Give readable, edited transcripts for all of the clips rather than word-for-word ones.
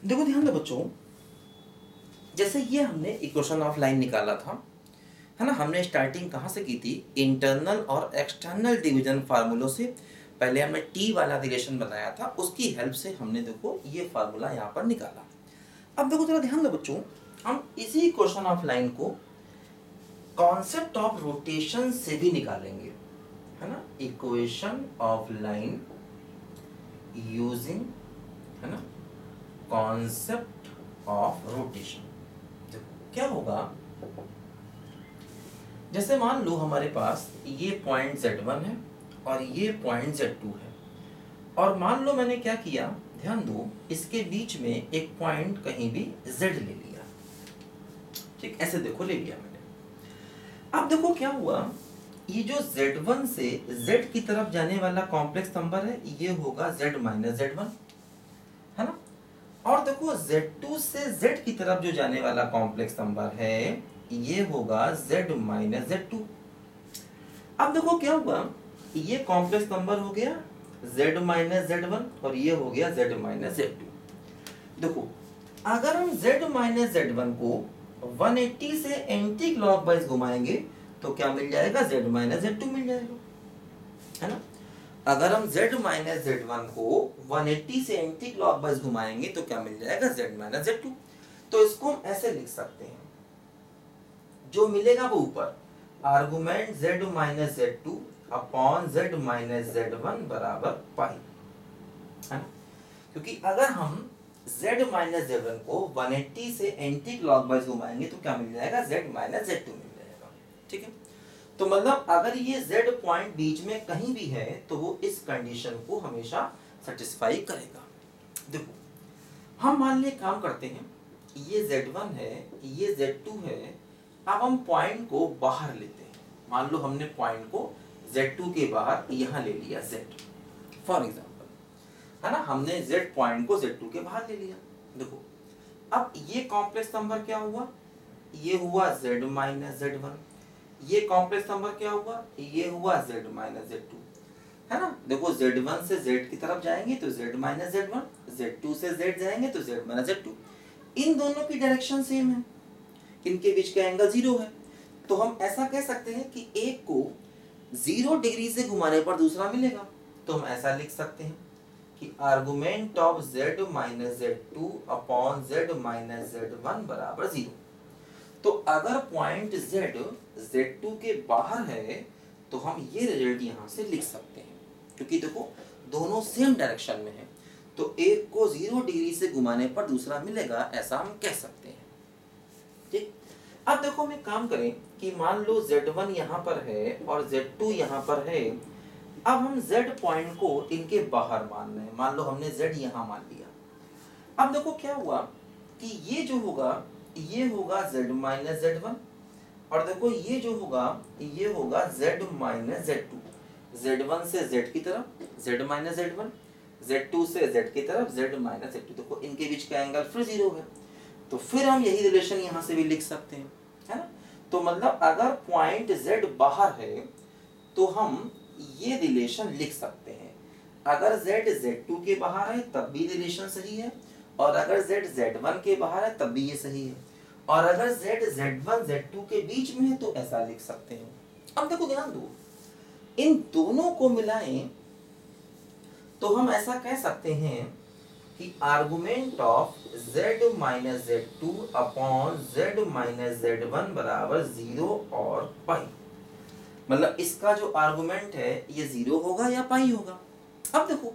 देखो ध्यान दो बच्चों, जैसे ये हमने इक्वेशन ऑफ लाइन निकाला था, है ना। हमने स्टार्टिंग कहाँ से की थी? इंटरनल और एक्सटर्नल डिवीजन फार्मूलों से। पहले हमने टी वाला रिलेशन बनाया था, उसकी हेल्प से हमने देखो ये फार्मूला यहाँ पर निकाला। अब देखो थोड़ा ध्यान दो बच्चों, हम इसी इक्वेशन ऑफ लाइन को कॉन्सेप्ट ऑफ रोटेशन से भी निकालेंगे, है ना। इक्वेशन ऑफ लाइन यूजिंग, है ना, कॉन्सेप्ट ऑफ रोटेशन। देखो क्या होगा, जैसे मान लो हमारे पास ये पॉइंट Z1 है और ये पॉइंट Z2 है, और मान लो मैंने क्या किया, ध्यान दो, इसके बीच में एक पॉइंट कहीं भी Z ले लिया, ठीक, ऐसे देखो ले लिया मैंने। अब देखो क्या हुआ, ये जो Z1 से Z की तरफ जाने वाला कॉम्प्लेक्स नंबर है, ये होगा Z माइनस Z1, है ना। और देखो Z2 से Z की तरफ जो जाने वाला कॉम्प्लेक्स नंबर है, ये होगा Z माइनस Z2। अब देखो क्या हुआ, ये कॉम्प्लेक्स नंबर हो गया Z माइनस Z1 और ये हो गया Z माइनस Z2। देखो अगर हम Z माइनस Z1 को 180 से एंटी क्लॉकवाइज घुमाएंगे तो क्या मिल जाएगा? Z माइनस Z2 मिल जाएगा, है ना। अगर हम Z माइनस Z1 को 180 से एंटी क्लॉकवाइज घुमाएंगे तो क्या मिल जाएगा? Z minus Z2। तो इसको हम ऐसे लिख सकते हैं, जो मिलेगा वो ऊपर argument Z minus Z2 upon Z minus Z1 बराबर पाई, है ना। क्योंकि अगर हम Z माइनस Z1 को 180 से एंटी क्लॉकवाइज घुमाएंगे तो क्या मिल जाएगा? Z माइनस Z2 मिल जाएगा, ठीक है। तो मतलब अगर ये Z पॉइंट बीच में कहीं भी है तो वो इस कंडीशन को हमेशा सेटिस्फाई करेगा। देखो हम मान लिए काम करते हैं, ये Z1 है, ये Z2 है। अब हम पॉइंट को बाहर लेते हैं, मान लो हमने पॉइंट को Z2 के बाहर यहां ले लिया Z, फॉर एग्जांपल, है ना। हमने Z पॉइंट को Z2 के बाहर ले लिया। देखो अब ये कॉम्प्लेक्स नंबर क्या हुआ? ये हुआ Z माइनस Z1। ये कॉम्प्लेक्स नंबर क्या हुआ? ये हुआ Z माइनस Z2, है ना। देखो Z1 से Z की तरफ जाएंगे तो Z माइनस Z1, Z2 से Z जाएंगे तो Z माइनस Z2। इन दोनों की डायरेक्शन सेम है, इनके बीच का एंगल 0 है। तो हम ऐसा कह सकते हैं कि एक को 0 डिग्री से घुमाने पर दूसरा मिलेगा। तो हम ऐसा लिख सकते हैं कि argument of Z minus Z2 upon Z minus Z1 बराबर 0। तो अगर पॉइंट Z Z2 के बाहर है तो हम ये रिजल्ट यहां से लिख सकते हैं, क्योंकि देखो दोनों सेम डायरेक्शन में है, तो एक को 0 डिग्री से घुमाने पर दूसरा मिलेगा, ऐसा हम कह सकते हैं, ठीक। अब देखो हम एक काम करें कि मान लो Z1 यहाँ पर है और Z2 यहाँ पर है। अब हम Z पॉइंट को इनके बाहर मान रहे हैं, मान लो हमने Z यहाँ मान लिया। अब देखो क्या हुआ कि ये जो होगा ये होगा Z माइनस Z1, और देखो ये जो होगा ये होगा Z माइनस Z2। Z1 से Z की तरफ Z माइनस Z1, Z2 से Z की तरफ Z माइनस Z2। देखो इनके बीच का एंगल फिर 0 है, तो फिर हम यही रिलेशन यहाँ से भी लिख सकते हैं, है ना। तो मतलब अगर पॉइंट Z बाहर है तो हम ये रिलेशन लिख सकते हैं। अगर Z Z2 के बाहर है तब भी रिलेशन सही है, और अगर Z Z1 के बाहर है तब भी ये सही है, और अगर Z Z1 Z2 के बीच में है तो ऐसा लिख सकते हैं। अब देखो ध्यान दो, इन दोनों को मिलाएं तो हम ऐसा कह सकते हैं कि argument of Z minus Z2 upon Z minus Z1 बराबर 0 और पाई। मतलब इसका जो आर्गुमेंट है ये 0 होगा या पाई होगा। अब देखो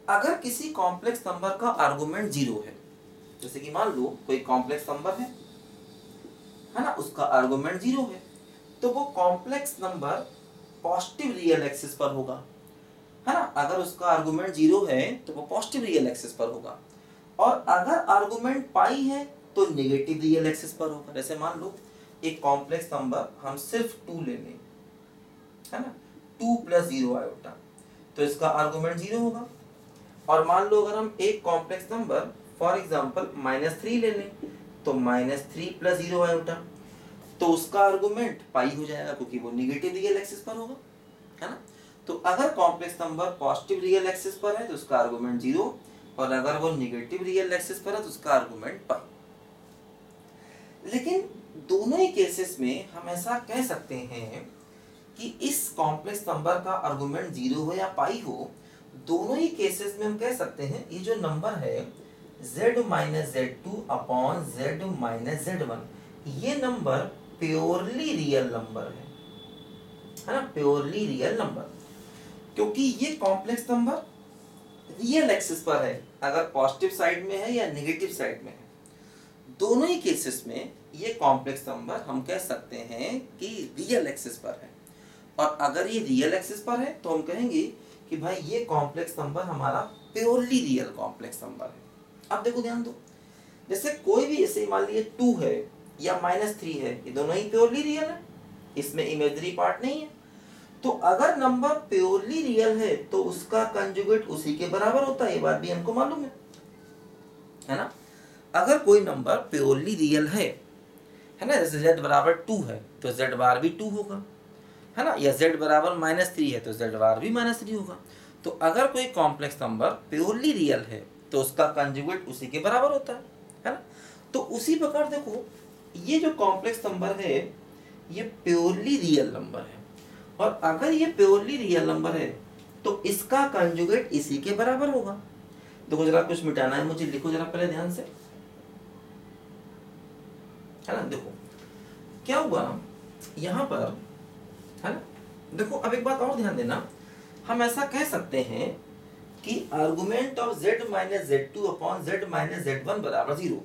अगर किसी कॉम्प्लेक्स नंबर का आर्गुमेंट 0 है, जैसे कि मान लो कोई कॉम्प्लेक्स नंबर है ना, उसका आर्गुमेंट 0 है, तो वो complex number positive real axis पर होगा, है ना। अगर उसका आर्गुमेंट 0 है तो वो पॉजिटिव रियल एक्सिस पर होगा, और अगर आर्गुमेंट पाई है तो नेगेटिव रियल एक्सिस पर होगा। जैसे मान लो एक कॉम्प्लेक्स नंबर हम सिर्फ 2 ले लें, है ना, 2 प्लस 0 आयोटा, तो इसका आर्गुमेंट 0 होगा। और मान लो अगर हम एक कॉम्प्लेक्स नंबर फॉर एग्जांपल -3 ले लें, तो -3 प्लस 0 आयोटा, तो उसका आर्गुमेंट पाई हो जाएगा, क्योंकि वो नेगेटिव रियल एक्सिस पर होगा, है ना। तो अगर complex number positive real axis पर है तो उसका आर्गुमेंट 0, और अगर वो निगेटिव रियल एक्सिस पर है तो उसका आर्गुमेंट पाई। लेकिन दोनों ही केसेस में हम ऐसा कह सकते हैं कि इस कॉम्प्लेक्स नंबर का आर्गुमेंट 0 हो या पाई हो, दोनों ही केसेस में हम कह सकते हैं ये जो नंबर है z minus z2 upon z minus z1, ये नंबर प्योरली रियल नंबर है ना, प्योरली रियल नंबर, क्योंकि ये कॉम्प्लेक्स नंबर रियल एक्सिस पर है, अगर पॉजिटिव साइड में है या नेगेटिव साइड में है। दोनों ही केसेस में ये कॉम्प्लेक्स नंबर हम कह सकते हैं कि रियल एक्सिस पर है, और अगर ये रियल एक्सिस पर है तो हम कहेंगे कि भाई ये कॉम्प्लेक्स नंबर हमारा प्योरली रियल कॉम्प्लेक्स नंबर है। अब देखो ध्यान दो, जैसे कोई भी, ऐसे मान लीजिए 2 है या -3 है, ये दोनों ही प्योरली रियल है, इसमें इमेजिनरी पार्ट नहीं है। तो अगर नंबर प्योरली रियल है तो उसका कंजुगेट उसी के बराबर होता है, ये बात भी हमको मालूम है ना। अगर कोई नंबर प्योरली रियल है ना, जैसे z बराबर 2 है तो z बार भी 2 होगा, है ना, या z बराबर -3 है तो z बार भी -3 होगा। तो अगर कोई कॉम्प्लेक्स नंबर प्योरली रियल है तो उसका कंजुगेट उसी के बराबर होता है ना। तो उसी प्रकार देखो, ये जो कॉम्प्लेक्स नंबर है ये प्योरली रियल नंबर है, और अगर ये प्योरली रियल नंबर है तो इसका कंजुगेट इसी के बराबर होगा। देखो जरा कुछ मिटाना है मुझे, लिखो जरा पहले ध्यान से, है ना। देखो क्या हुआ यहाँ पर, है ना। देखो अब एक बात और ध्यान देना, हम ऐसा कह सकते हैं कि argument of z minus z2 upon z minus z1 बराबर 0,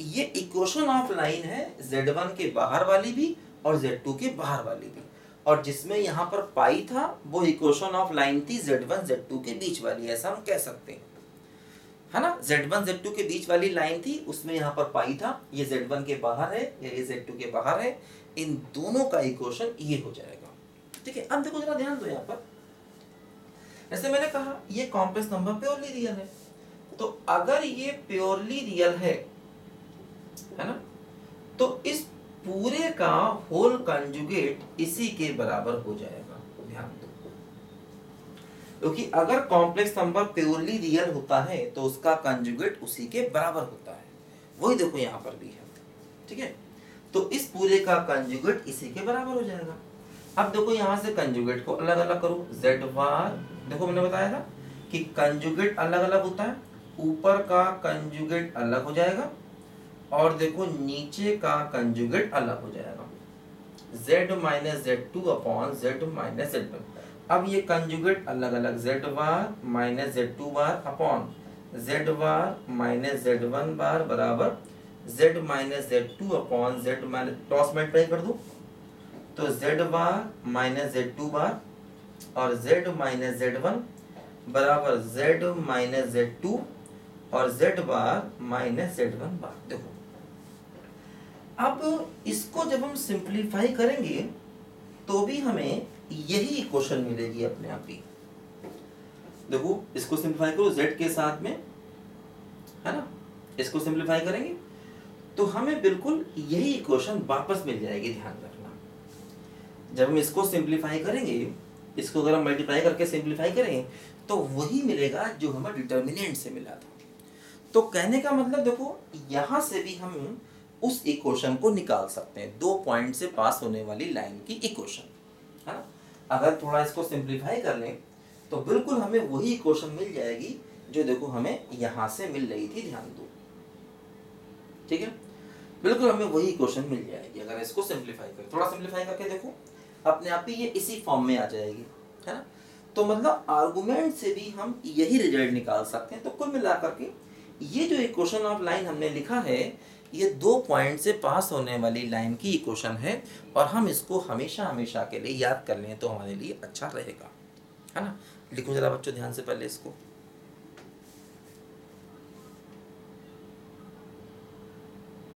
ये इक्वेशन ऑफ लाइन है z1 के बाहर वाली भी और z2 के बाहर वाली भी, और जिसमें यहाँ पर पाई था वो इक्वेशन ऑफ लाइन थी z1 z2 के बीच वाली, ऐसा हम कह सकते हैं, है ना। z1 z2 के बीच वाली लाइन थी, उसमें यहाँ पर पाई था, ये z1 के बाहर है या ये z2 के बाहर है, इन दोनों का इक्वेशन ये हो जाएगा। ठीक है, अब देखो जरा ध्यान दो, यहाँ पर जैसे मैंने कहा ये कॉम्प्लेक्स नंबर प्योरली रियल है, तो अगर ये प्योरली रियल है ना, तो इस पूरे का होल कंजुगेट इसी के बराबर हो जाएगा। ध्यान दो, क्योंकि अगर कॉम्प्लेक्स नंबर प्योरली रियल होता है तो उसका कंजुगेट उसी के बराबर होता है, वही देखो यहाँ पर भी है। ठीक है, तो इस पूरे का कंजुगेट इसी के बराबर हो जाएगा। अब देखो यहाँ से कंजुगेट को अलग अलग करो, z बार, देखो मैंने बताया था कि कंजुगेट अलग अलग होता है, ऊपर का कंजुगेट अलग हो जाएगा और देखो नीचे का कंजुगेट अलग हो जाएगा, z minus z2 upon z minus z1। अब ये कंजुगेट अलग अलग, z bar minus z2 bar upon z bar minus z1 bar बराबर z minus z2 upon z minus, cross multiply कर दो तो z बार माइनस z2 बार और z minus z1 बराबर z माइनस z2 और z बार माइनस z1 बार। देखो अब इसको जब हम सिंप्लीफाई करेंगे तो भी हमें यही इक्वेशन मिलेगी अपने आप ही। देखो इसको सिंप्लीफाई करो z के साथ में, है ना, इसको सिंप्लीफाई करेंगे तो हमें बिल्कुल यही इक्वेशन वापस मिल जाएगी। ध्यान रखना, जब हम इसको सिंप्लीफाई करेंगे, इसको अगर हम मल्टीप्लाई करके सिंप्लीफाई करें तो वही मिलेगा जो हमें डिटर्मिनेंट से मिला था। तो कहने का मतलब देखो यहाँ से भी हम उस इक्वेशन को निकाल सकते हैं, 2 पॉइंट से पास होने वाली लाइन की इक्वेशन, है ना। अगर थोड़ा इसको सिंप्लीफाई कर लें तो बिल्कुल हमें वही इक्वेशन मिल जाएगी जो देखो हमें यहाँ से मिल रही थी। ध्यान दो, ठीक है, बिल्कुल हमें वही इक्वेशन मिल जाएगी अगर इसको सिंप्लीफाई करें। थोड़ा सिंप्लीफाई करके देखो, अपने आप ही ये इसी फॉर्म में आ जाएगी, है ना। तो मतलब आर्गुमेंट से भी हम यही रिजल्ट निकाल सकते हैं। तो कुल मिलाकर के ये जो इक्वेशन ऑफ लाइन हमने लिखा है ये 2 पॉइंट से पास होने वाली लाइन की इक्वेशन है, और हम इसको हमेशा हमेशा के लिए याद कर लें तो हमारे लिए अच्छा रहेगा, है ना। लिखो जरा बच्चों ध्यान से पहले इसको।